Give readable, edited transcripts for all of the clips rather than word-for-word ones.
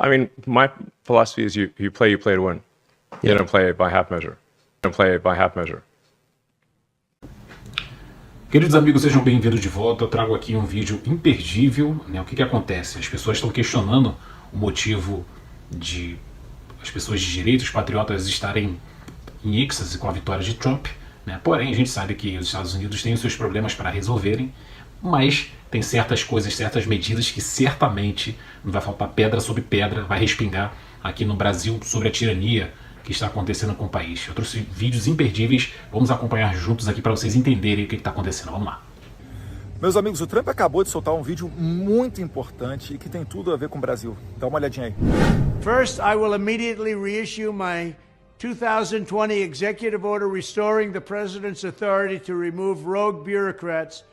I mean, my philosophy is you play to win. You don't play it by half measure. You don't play it by half measure. Queridos amigos, sejam bem-vindos de volta. Eu trago aqui um vídeo imperdível, né? O que acontece? As pessoas estão questionando o motivo de as pessoas de direita, os patriotas, estarem em êxtase com a vitória de Trump, né? Porém, a gente sabe que os Estados Unidos têm os seus problemas para resolverem, mas tem certas coisas, certas medidas que certamente não vai faltar pedra sobre pedra, vai respingar aqui no Brasil sobre a tirania que está acontecendo com o país. Eu trouxe vídeos imperdíveis, vamos acompanhar juntos aqui para vocês entenderem o que está acontecendo. Vamos lá. Meus amigos, o Trump acabou de soltar um vídeo muito importante e que tem tudo a ver com o Brasil. Dá uma olhadinha aí. First, I will immediately reissue my 2020 executive order restoring the president's authority to remove rogue bureaucrats,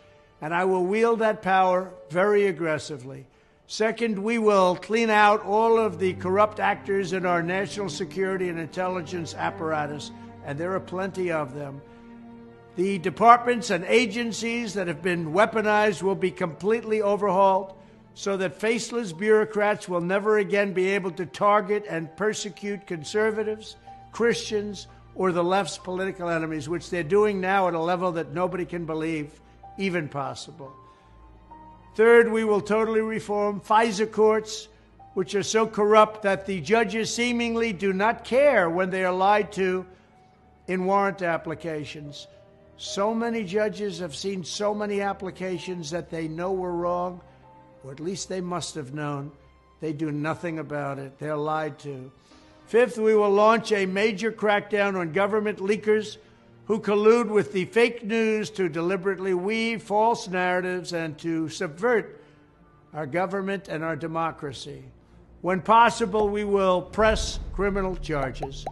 and I will wield that power very aggressively. Second, we will clean out all of the corrupt actors in our national security and intelligence apparatus, and there are plenty of them. The departments and agencies that have been weaponized will be completely overhauled so that faceless bureaucrats will never again be able to target and persecute conservatives, Christians, or the left's political enemies, which they're doing now at a level that nobody can believe even possible. Third, we will totally reform FISA courts, which are so corrupt that the judges seemingly do not care when they are lied to in warrant applications. So many judges have seen so many applications that they know were wrong, or at least they must have known. They do nothing about it. They're lied to. Fifth, we will launch a major crackdown on government leakers who collude with the fake news to deliberately weave false narratives and to subvert our government and our democracy. When possible, we will press criminal charges.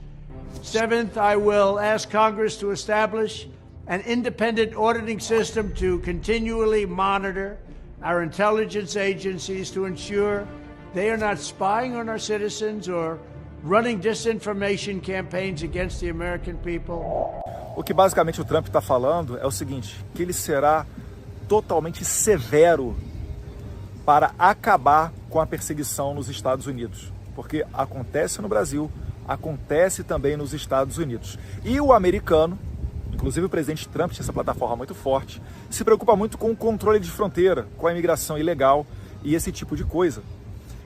Seventh, I will ask Congress to establish an independent auditing system to continually monitor our intelligence agencies to ensure they are not spying on our citizens or running disinformation campaigns against the American people. O que basicamente o Trump está falando é o seguinte, que ele será totalmente severo para acabar com a perseguição nos Estados Unidos. Porque acontece no Brasil, acontece também nos Estados Unidos. E o americano, inclusive o presidente Trump tinha essa plataforma muito forte, se preocupa muito com o controle de fronteira, com a imigração ilegal e esse tipo de coisa.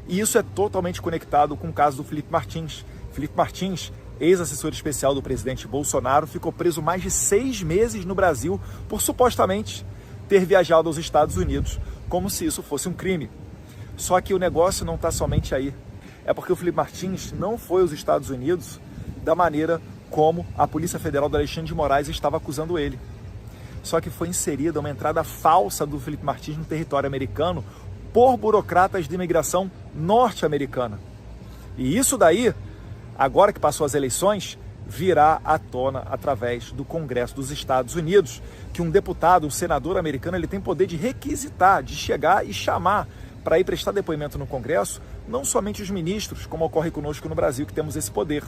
E isso é totalmente conectado com o caso do Felipe Martins. Felipe Martins, ex-assessor especial do presidente Bolsonaro, ficou preso mais de 6 meses no Brasil por supostamente ter viajado aos Estados Unidos, como se isso fosse um crime. Só que o negócio não está somente aí. É porque o Felipe Martins não foi aos Estados Unidos da maneira como a Polícia Federal do Alexandre de Moraes estava acusando ele. Só que foi inserida uma entrada falsa do Felipe Martins no território americano por burocratas de imigração norte-americana. E isso daí, agora que passou as eleições, virá à tona através do Congresso dos Estados Unidos, que um deputado, um senador americano, ele tem poder de requisitar, de chegar e chamar para ir prestar depoimento no Congresso, não somente os ministros, como ocorre conosco no Brasil, que temos esse poder.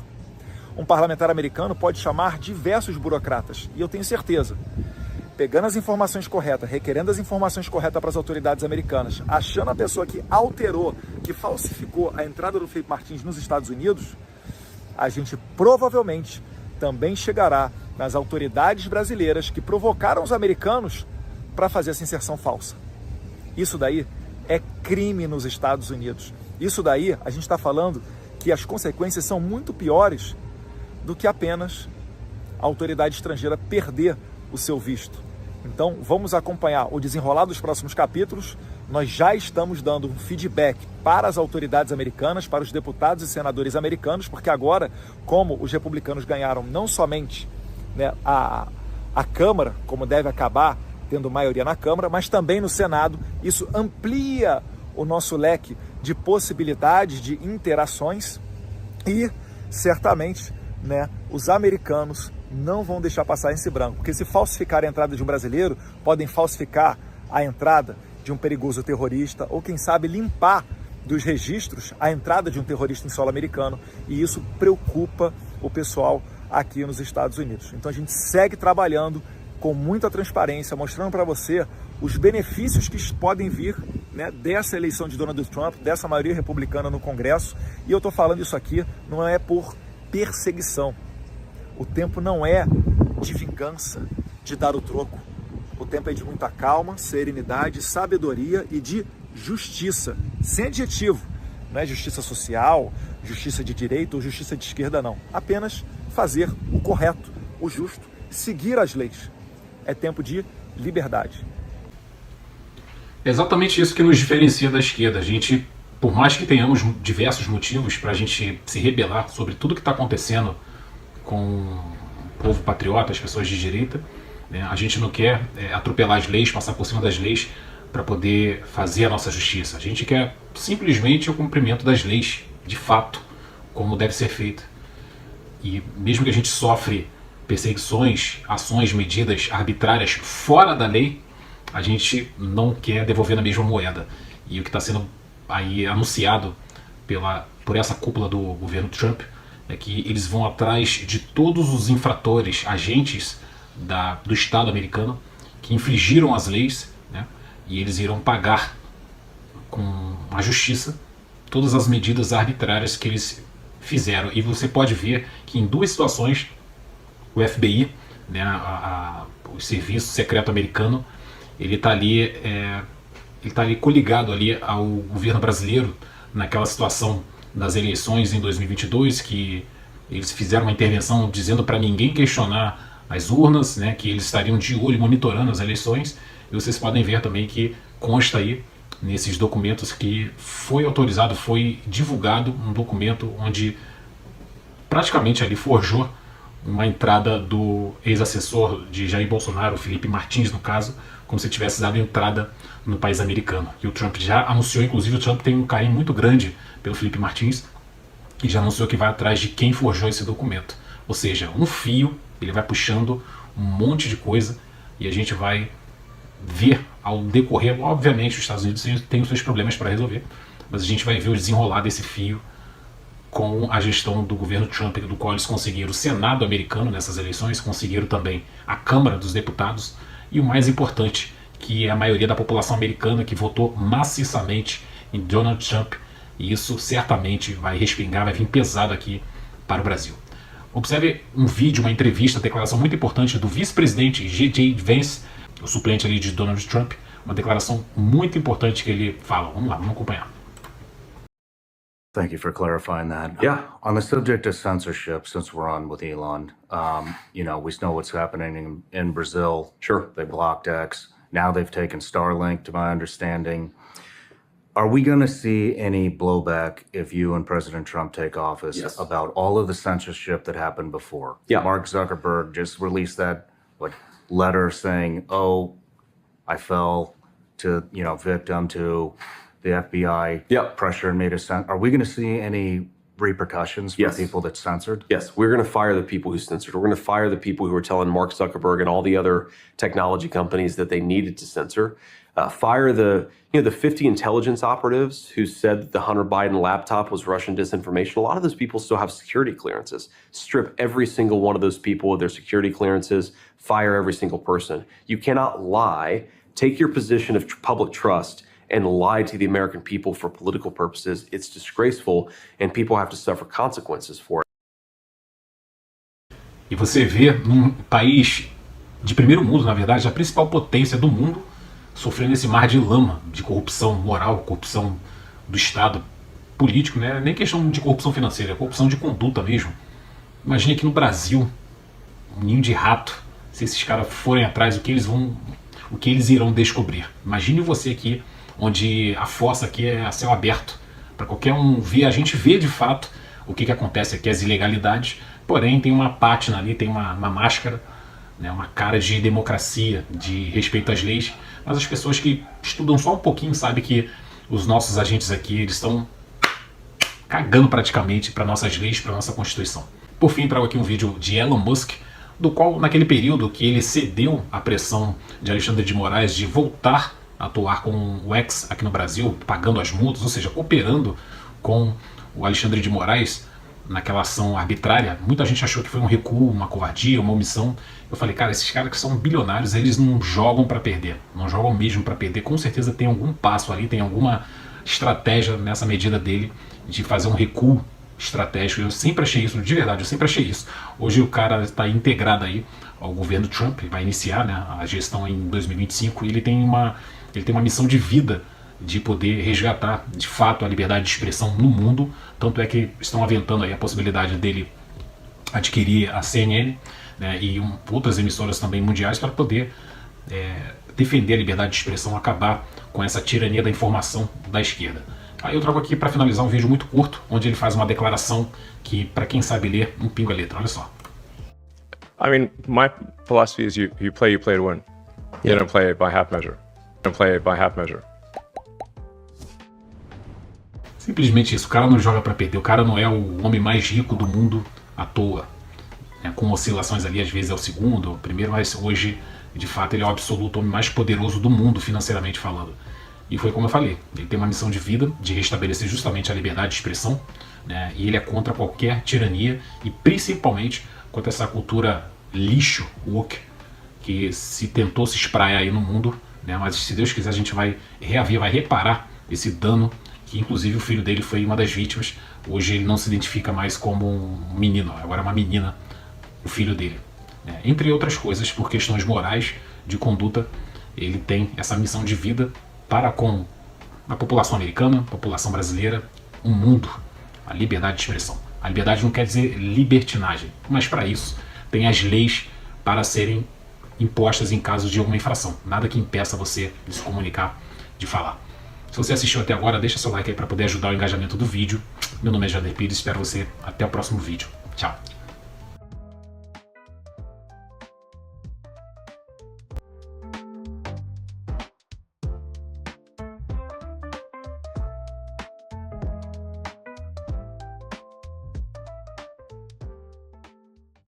Um parlamentar americano pode chamar diversos burocratas, e eu tenho certeza, pegando as informações corretas, requerendo as informações corretas para as autoridades americanas, achando a pessoa que alterou, que falsificou a entrada do Felipe Martins nos Estados Unidos, a gente provavelmente também chegará nas autoridades brasileiras que provocaram os americanos para fazer essa inserção falsa. Isso daí é crime nos Estados Unidos. Isso daí, a gente está falando que as consequências são muito piores do que apenas a autoridade estrangeira perder o seu visto. Então, vamos acompanhar o desenrolar dos próximos capítulos. Nós já estamos dando um feedback para as autoridades americanas, para os deputados e senadores americanos, porque agora, como os republicanos ganharam não somente, né, a Câmara, como deve acabar tendo maioria na Câmara, mas também no Senado, isso amplia o nosso leque de possibilidades de interações e, certamente, né, os americanos não vão deixar passar esse branco, porque se falsificar a entrada de um brasileiro, podem falsificar a entrada de um perigoso terrorista, ou quem sabe limpar dos registros a entrada de um terrorista em solo americano, e isso preocupa o pessoal aqui nos Estados Unidos. Então a gente segue trabalhando com muita transparência, mostrando para você os benefícios que podem vir né, dessa eleição de Donald Trump, dessa maioria republicana no Congresso. E eu estou falando isso aqui não é por perseguição. O tempo não é de vingança, de dar o troco. O tempo é de muita calma, serenidade, sabedoria e de justiça, sem adjetivo. Não é justiça social, justiça de direita ou justiça de esquerda, não. Apenas fazer o correto, o justo, seguir as leis. É tempo de liberdade. É exatamente isso que nos diferencia da esquerda. A gente, por mais que tenhamos diversos motivos para a gente se rebelar sobre tudo que está acontecendo com o povo patriota, as pessoas de direita, né, a gente não quer atropelar as leis, passar por cima das leis para poder fazer a nossa justiça. A gente quer simplesmente o cumprimento das leis, de fato, como deve ser feito. E mesmo que a gente sofre perseguições, ações, medidas arbitrárias fora da lei, a gente não quer devolver na mesma moeda. E o que está sendo aí anunciado por essa cúpula do governo Trump é que eles vão atrás de todos os infratores, agentes do Estado americano que infringiram as leis, né? E eles irão pagar com a justiça todas as medidas arbitrárias que eles fizeram. E você pode ver que em duas situações o FBI, né, o Serviço Secreto Americano, ele está ali coligado ali ao governo brasileiro naquela situação das eleições em 2022, que eles fizeram uma intervenção dizendo para ninguém questionar as urnas, né, que eles estariam de olho monitorando as eleições. E vocês podem ver também que consta aí nesses documentos que foi autorizado, foi divulgado um documento onde praticamente ali forjou uma entrada do ex-assessor de Jair Bolsonaro, Felipe Martins no caso, como se tivesse dado entrada no país americano. E o Trump já anunciou, inclusive o Trump tem um carinho muito grande pelo Felipe Martins, e já anunciou que vai atrás de quem forjou esse documento. Ou seja, um fio, ele vai puxando um monte de coisa, e a gente vai ver ao decorrer, obviamente os Estados Unidos têm os seus problemas para resolver, mas a gente vai ver o desenrolar desse fio com a gestão do governo Trump, do qual eles conseguiram o Senado americano nessas eleições, conseguiram também a Câmara dos Deputados, e o mais importante, que é a maioria da população americana que votou maciçamente em Donald Trump, e isso certamente vai respingar, vai vir pesado aqui para o Brasil. Observe um vídeo, uma entrevista, uma declaração muito importante do vice-presidente J.D. Vance, o suplente ali de Donald Trump, uma declaração muito importante que ele fala. Vamos lá, vamos acompanhar. Thank you for clarifying that. Yeah. On the subject of censorship, since we're on with Elon, we know what's happening in Brazil. Sure. They blocked X. Now they've taken Starlink, to my understanding. Are we going to see any blowback if you and President Trump take office Yes. about all of the censorship that happened before? Yeah. Mark Zuckerberg just released that letter saying, "Oh, I fell to victim to the FBI Yep. pressure and made a sense." Are we going to see any repercussions for Yes. people that censored? Yes, we're going to fire the people who censored. We're going to fire the people who were telling Mark Zuckerberg and all the other technology companies that they needed to censor. Fire the 50 intelligence operatives who said that the Hunter Biden laptop was Russian disinformation. A lot of those people still have security clearances. Strip every single one of those people of their security clearances. Fire every single person. You cannot lie, take your position of public trust, and lie to the American people for political purposes. It's disgraceful, and people have to suffer consequences for it. E você vê num país de primeiro mundo, na verdade, a principal potência do mundo, sofrendo esse mar de lama de corrupção moral, corrupção do Estado político, né? Nem questão de corrupção financeira, é corrupção de conduta mesmo. Imagine aqui no Brasil, um ninho de rato, se esses caras forem atrás, o que eles irão descobrir. Imagine você aqui, onde a fossa aqui é a céu aberto, para qualquer um ver, a gente vê de fato o que acontece aqui, as ilegalidades, porém tem uma pátina ali, tem uma máscara, né, uma cara de democracia, de respeito às leis, mas as pessoas que estudam só um pouquinho sabem que os nossos agentes aqui, eles estão cagando praticamente para nossas leis, para nossa Constituição. Por fim, trago aqui um vídeo de Elon Musk, do qual, naquele período que ele cedeu à pressão de Alexandre de Moraes de voltar a atuar com o X aqui no Brasil, pagando as multas, ou seja, cooperando com o Alexandre de Moraes naquela ação arbitrária. Muita gente achou que foi um recuo, uma covardia, uma omissão. Eu falei, cara, esses caras que são bilionários, eles não jogam para perder, não jogam mesmo para perder. Com certeza tem algum passo ali, tem alguma estratégia nessa medida dele de fazer um recuo estratégico. Eu sempre achei isso, de verdade, eu sempre achei isso. Hoje o cara está integrado aí ao governo Trump, vai iniciar, né, a gestão em 2025, e ele tem uma missão de vida de poder resgatar de fato a liberdade de expressão no mundo. Tanto é que estão aventando aí a possibilidade dele adquirir a CNN, né, e outras emissoras também mundiais para poder defender a liberdade de expressão, acabar com essa tirania da informação da esquerda. Aí eu trago aqui para finalizar um vídeo muito curto, onde ele faz uma declaração que, para quem sabe ler, um pingo a letra. Olha só. I mean, my philosophy is you play to win. You don't play it by half measure. You don't play it by half measure. Simplesmente isso, o cara não joga para perder, o cara não é o homem mais rico do mundo à toa, né, com oscilações ali, às vezes é o segundo, o primeiro, mas hoje, de fato, ele é o absoluto homem mais poderoso do mundo, financeiramente falando. E foi como eu falei, ele tem uma missão de vida, de restabelecer justamente a liberdade de expressão, né, e ele é contra qualquer tirania, e principalmente contra essa cultura lixo, woke, que se tentou se espraiar aí no mundo, né, mas se Deus quiser a gente vai reaver, vai reparar esse dano, que inclusive o filho dele foi uma das vítimas. Hoje ele não se identifica mais como um menino, agora é uma menina, o filho dele. Entre outras coisas, por questões morais, de conduta, ele tem essa missão de vida para com a população americana, a população brasileira, o mundo, a liberdade de expressão. A liberdade não quer dizer libertinagem, mas para isso tem as leis para serem impostas em caso de alguma infração. Nada que impeça você de se comunicar, de falar. Se você assistiu até agora, deixa seu like aí para poder ajudar o engajamento do vídeo. Meu nome é Jader Pires, espero você até o próximo vídeo. Tchau!